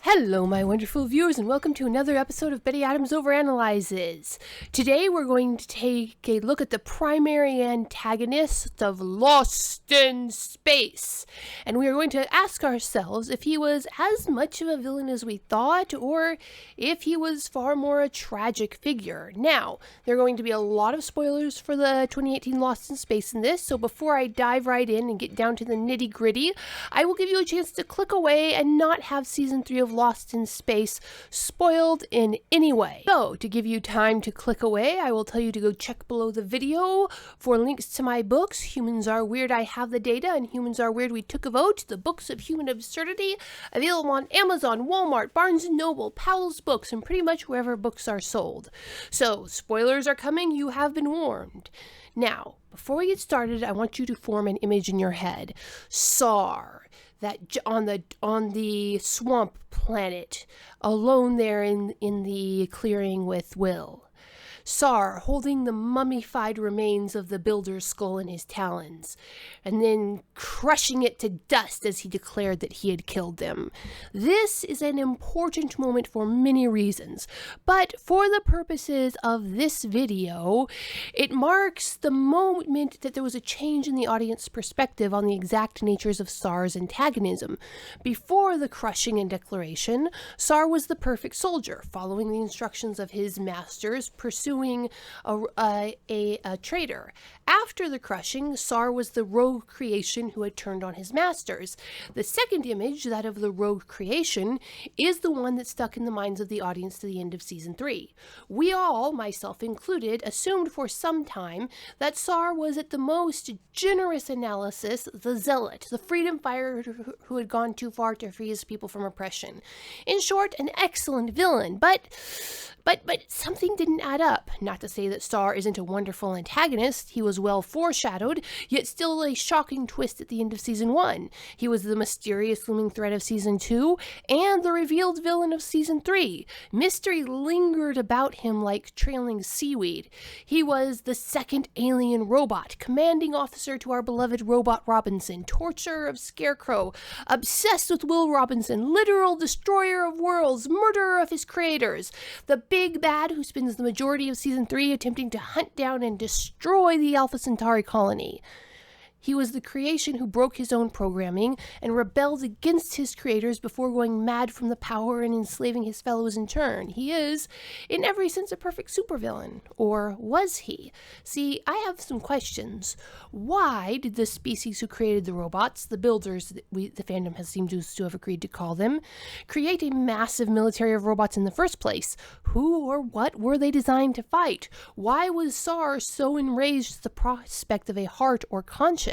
Hello, my wonderful viewers, and welcome to another episode of Betty Adams Overanalyzes. Today, we're going to take a look at the primary antagonist of Lost in Space, and we are going to ask ourselves if he was as much of a villain as we thought, or if he was far more a tragic figure. Now, there are going to be a lot of spoilers for the 2018 Lost in Space in this, so before I dive right in and get down to the nitty-gritty, I will give you a chance to click away and not have Season 3 of Lost in Space spoiled in any way. So, to give you time to click away, I will tell you to go check below the video for links to my books. Humans Are Weird, I Have the Data, and Humans Are Weird, We Took a Vote, the books of human absurdity, available on Amazon, Walmart, Barnes & Noble, Powell's Books, and pretty much wherever books are sold. So, spoilers are coming, you have been warned. Now, before we get started, I want you to form an image in your head. SAR. That on the swamp planet, alone there in the clearing with Will. SAR holding the mummified remains of the builder's skull in his talons, and then crushing it to dust as he declared that he had killed them. This is an important moment for many reasons, but for the purposes of this video, it marks the moment that there was a change in the audience perspective on the exact natures of SAR's antagonism. Before the crushing and declaration, SAR was the perfect soldier, following the instructions of his masters, pursuing a traitor. After the crushing, SAR was the rogue creation who had turned on his masters. The second image, that of the rogue creation, is the one that stuck in the minds of the audience to the end of Season 3. We all, myself included, assumed for some time that SAR was at the most generous analysis the zealot, the freedom fighter who had gone too far to free his people from oppression. In short, an excellent villain, but something didn't add up. Not to say that SAR isn't a wonderful antagonist. He was well foreshadowed, yet still a shocking twist at the end of Season 1. He was the mysterious looming threat of Season 2, and the revealed villain of Season 3. Mystery lingered about him like trailing seaweed. He was the second alien robot, commanding officer to our beloved Robot Robinson, torturer of Scarecrow, obsessed with Will Robinson, literal destroyer of worlds, murderer of his creators, the big bad who spends the majority of Season 3 attempting to hunt down and destroy the Alpha Centauri colony. He was the creation who broke his own programming and rebelled against his creators before going mad from the power and enslaving his fellows in turn. He is, in every sense, a perfect supervillain. Or was he? See, I have some questions. Why did the species who created the robots, the builders that the fandom has seemed to have agreed to call them, create a massive military of robots in the first place? Who or what were they designed to fight? Why was SAR so enraged at the prospect of a heart or conscience?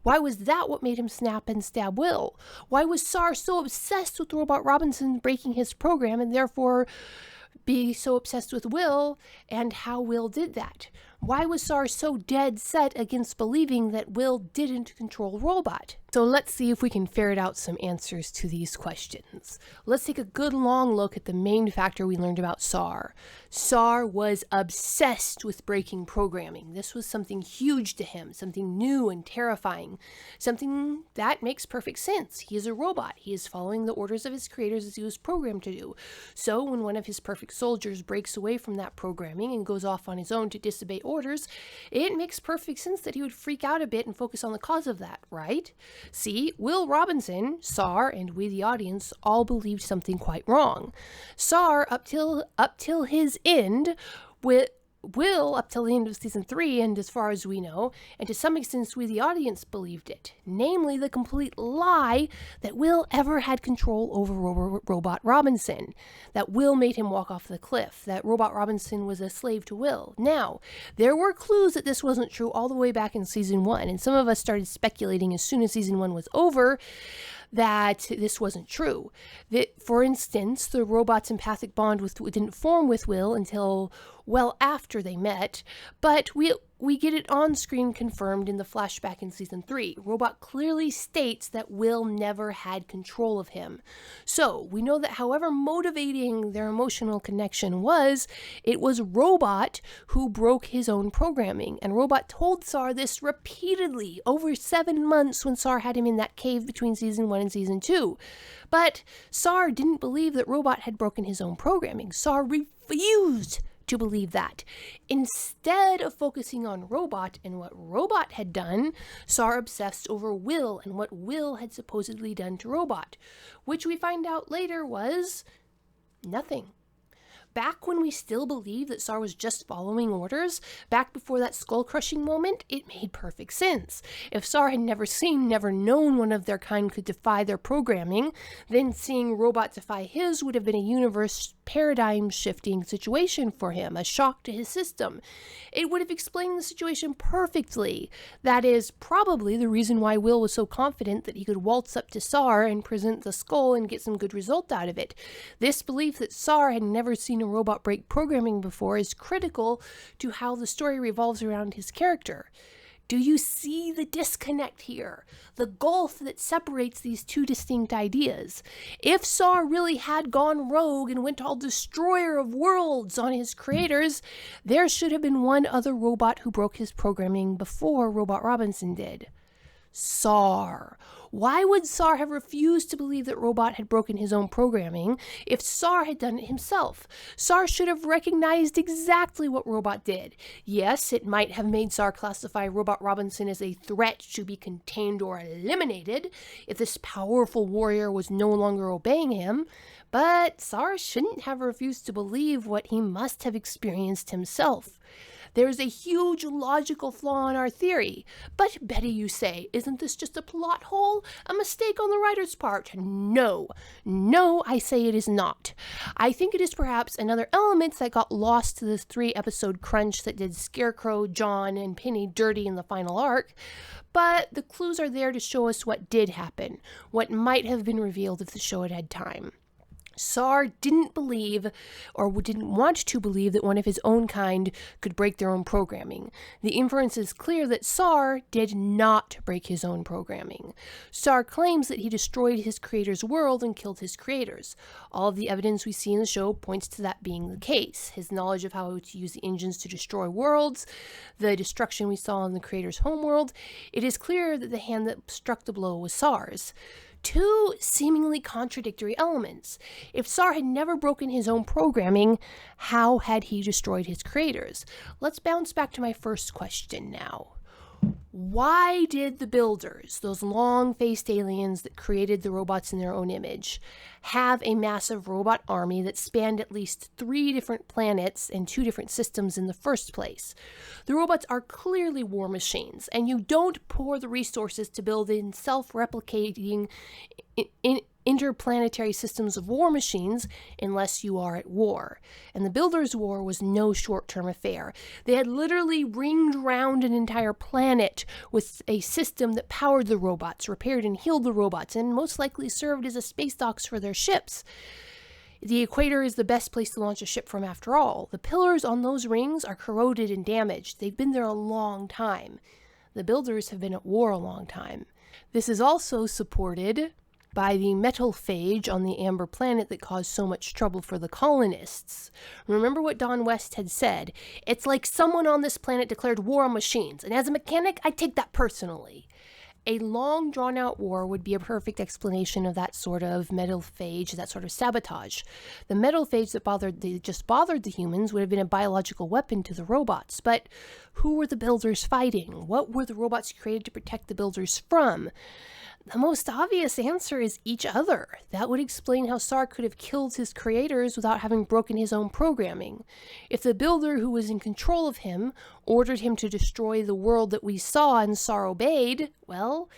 Why was that what made him snap and stab Will? Why was SAR so obsessed with Robot Robinson breaking his program and therefore be so obsessed with Will, and how Will did that? Why was SAR so dead set against believing that Will didn't control Robot? So let's see if we can ferret out some answers to these questions. Let's take a good long look at the main factor we learned about SAR. SAR was obsessed with breaking programming. This was something huge to him, something new and terrifying, something that makes perfect sense. He is a robot. He is following the orders of his creators as he was programmed to do. So when one of his perfect soldiers breaks away from that programming and goes off on his own to disobey orders, it makes perfect sense that he would freak out a bit and focus on the cause of that, right? See, Will Robinson, SAR, and we the audience all believed something quite wrong. SAR, up till his end, Will up till the end of Season 3, and as far as we know, and to some extent we the audience believed it, namely the complete lie that Will ever had control over Robot Robinson, that Will made him walk off the cliff, that Robot Robinson was a slave to Will. Now, there were clues that this wasn't true all the way back in Season 1, and some of us started speculating as soon as Season 1 was over that this wasn't true. That, for instance, the robot's empathic bond didn't form with Will until well after they met, but we get it on screen confirmed in the flashback in season 3. Robot clearly states that Will never had control of him. So we know that however motivating their emotional connection was, it was Robot who broke his own programming. And Robot told SAR this repeatedly over 7 months when SAR had him in that cave between season 1 and season 2. But SAR didn't believe that Robot had broken his own programming. SAR refused to believe that. Instead of focusing on Robot and what Robot had done, SAR obsessed over Will and what Will had supposedly done to Robot, which we find out later was nothing. Back when we still believed that SAR was just following orders, back before that skull-crushing moment, it made perfect sense. If SAR had never known one of their kind could defy their programming, then seeing Robot defy his would have been a universe paradigm-shifting situation for him, a shock to his system. It would have explained the situation perfectly. That is probably the reason why Will was so confident that he could waltz up to SAR and present the skull and get some good result out of it. This belief that SAR had never seen a robot break programming before is critical to how the story revolves around his character. Do you see the disconnect here? The gulf that separates these two distinct ideas. If SAR really had gone rogue and went all destroyer of worlds on his creators, there should have been one other robot who broke his programming before Robot Robinson did. SAR. Why would SAR have refused to believe that Robot had broken his own programming if SAR had done it himself? SAR should have recognized exactly what Robot did. Yes, it might have made SAR classify Robot Robinson as a threat to be contained or eliminated if this powerful warrior was no longer obeying him, but SAR shouldn't have refused to believe what he must have experienced himself. There's a huge logical flaw in our theory. But Betty, you say, isn't this just a plot hole? A mistake on the writer's part? No, I say it is not. I think it is perhaps another element that got lost to this 3-episode crunch that did Scarecrow, John, and Penny dirty in the final arc. But the clues are there to show us what did happen, what might have been revealed if the show had had time. SAR didn't believe, or didn't want to believe, that one of his own kind could break their own programming. The inference is clear that SAR did not break his own programming. SAR claims that he destroyed his creator's world and killed his creators. All of the evidence we see in the show points to that being the case. His knowledge of how to use the engines to destroy worlds, the destruction we saw in the creator's homeworld. It is clear that the hand that struck the blow was SAR's. Two seemingly contradictory elements. If SAR had never broken his own programming, how had he destroyed his creators? Let's bounce back to my first question now. Why did the builders, those long-faced aliens that created the robots in their own image, have a massive robot army that spanned at least 3 different planets and 2 different systems in the first place? The robots are clearly war machines, and you don't pour the resources to build in self-replicating interplanetary systems of war machines unless you are at war. And the Builders' War was no short-term affair. They had literally ringed round an entire planet with a system that powered the robots, repaired and healed the robots, and most likely served as a space docks for their ships. The equator is the best place to launch a ship from after all. The pillars on those rings are corroded and damaged. They've been there a long time. The Builders have been at war a long time. This is also supported by the metal phage on the Amber Planet that caused so much trouble for the colonists. Remember what Don West had said, "It's like someone on this planet declared war on machines, and as a mechanic, I take that personally." A long, drawn-out war would be a perfect explanation of that sort of metal phage, that sort of sabotage. The metal phage that just bothered the humans would have been a biological weapon to the robots. But who were the Builders fighting? What were the robots created to protect the Builders from? The most obvious answer is each other. That would explain how SAR could have killed his creators without having broken his own programming. If the Builder who was in control of him ordered him to destroy the world that we saw and SAR obeyed, well,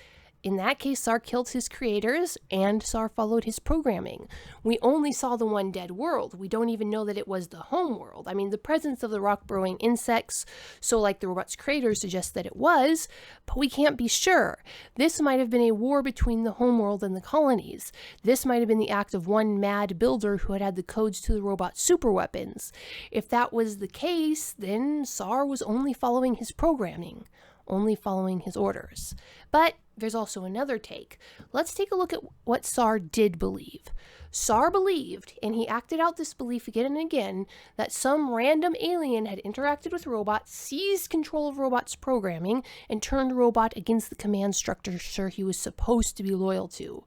in that case, SAR killed his creators and SAR followed his programming. We only saw the one dead world. We don't even know that it was the home world. I mean, the presence of the rock-burrowing insects, so like the robot's creators, suggests that it was, but we can't be sure. This might have been a war between the home world and the colonies. This might have been the act of one mad builder who had the codes to the robot's superweapons. If that was the case, then SAR was only following his programming, only following his orders. But there's also another take. Let's take a look at what SAR did believe. SAR believed, and he acted out this belief again and again, that some random alien had interacted with Robot, seized control of Robot's programming, and turned Robot against the command structure he was supposed to be loyal to.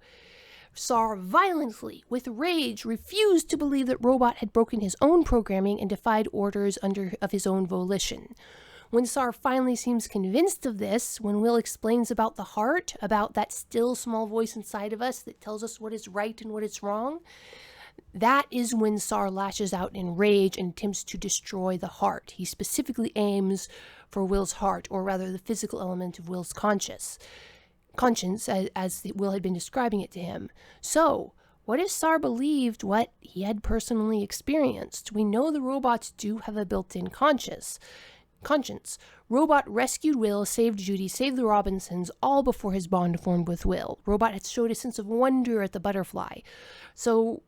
SAR violently, with rage, refused to believe that Robot had broken his own programming and defied orders of his own volition. When SAR finally seems convinced of this, when Will explains about the heart, about that still small voice inside of us that tells us what is right and what is wrong, that is when SAR lashes out in rage and attempts to destroy the heart. He specifically aims for Will's heart, or rather the physical element of Will's conscience, as Will had been describing it to him. So, what if SAR believed what he had personally experienced? We know the robots do have a built-in conscience. Robot rescued Will, saved Judy, saved the Robinsons, all before his bond formed with Will. Robot had showed a sense of wonder at the butterfly. So,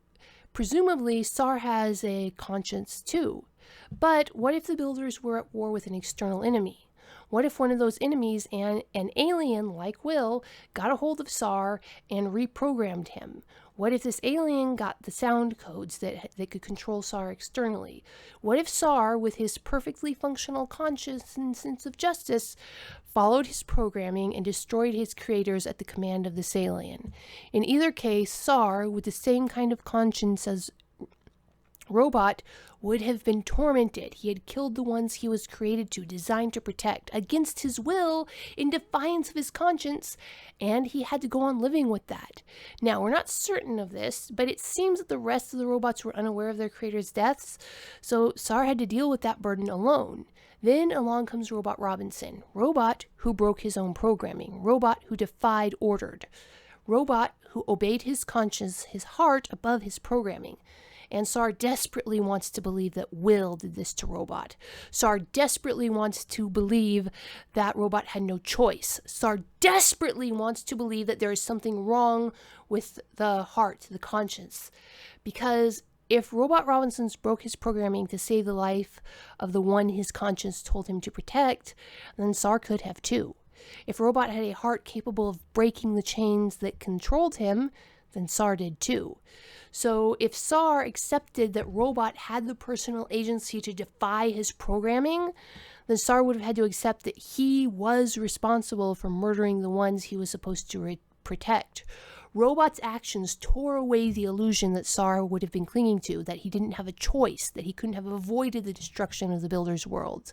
presumably, SAR has a conscience too. But what if the builders were at war with an external enemy? What if one of those enemies, an alien like Will, got a hold of SAR and reprogrammed him? What if this alien got the sound codes that could control SAR externally? What if SAR, with his perfectly functional conscience and sense of justice, followed his programming and destroyed his creators at the command of this alien? In either case, SAR, with the same kind of conscience as Robot, would have been tormented. He had killed the ones he was created to, designed to protect, against his will, in defiance of his conscience, and he had to go on living with that. Now, we're not certain of this, but it seems that the rest of the robots were unaware of their creators' deaths, so SAR had to deal with that burden alone. Then along comes Robot Robinson, Robot who broke his own programming, Robot who defied order, Robot who obeyed his conscience, his heart, above his programming. And SAR desperately wants to believe that Will did this to Robot. SAR desperately wants to believe that Robot had no choice. SAR desperately wants to believe that there is something wrong with the heart, the conscience. Because if Robot Robinsons broke his programming to save the life of the one his conscience told him to protect, then SAR could have too. If Robot had a heart capable of breaking the chains that controlled him, then SAR did too. So if SAR accepted that Robot had the personal agency to defy his programming, then SAR would have had to accept that he was responsible for murdering the ones he was supposed to protect. Robot's actions tore away the illusion that SAR would have been clinging to, that he didn't have a choice, that he couldn't have avoided the destruction of the Builder's world.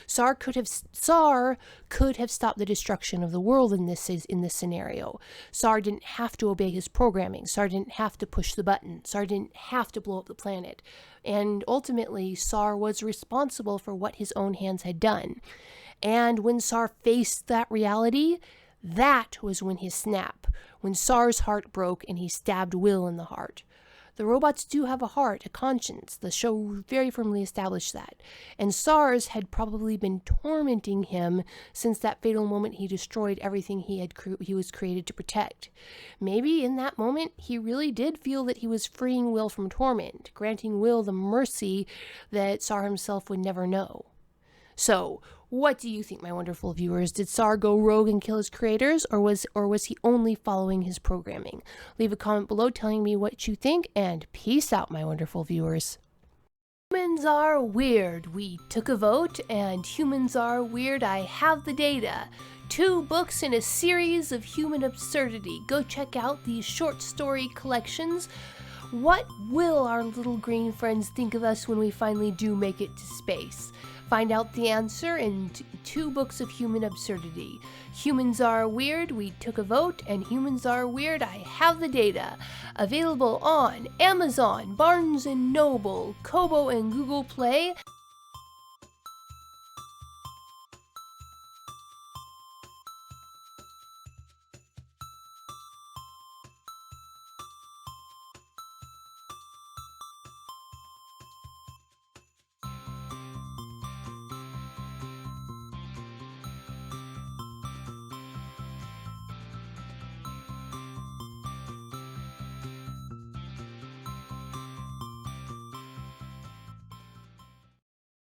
SAR could have stopped the destruction of the world in this scenario. SAR didn't have to obey his programming. SAR didn't have to push the button. SAR didn't have to blow up the planet. And ultimately, SAR was responsible for what his own hands had done. And when SAR faced that reality, that was when he snapped, when SAR's heart broke and he stabbed Will in the heart. The robots do have a heart, a conscience. The show very firmly established that. And SAR's had probably been tormenting him since that fatal moment he destroyed everything he was created to protect. Maybe in that moment he really did feel that he was freeing Will from torment, granting Will the mercy that SAR himself would never know. So, what do you think, my wonderful viewers? Did SAR go rogue and kill his creators, or was he only following his programming? Leave a comment below telling me what you think, and peace out, my wonderful viewers. Humans are weird. We took a vote, and humans are weird. I have the data. 2 books in a series of human absurdity. Go check out these short story collections. What will our little green friends think of us when we finally do make it to space? Find out the answer in 2 books of human absurdity. Humans Are Weird, We Took a Vote, and Humans Are Weird, I Have the Data. Available on Amazon, Barnes & Noble, Kobo, and Google Play.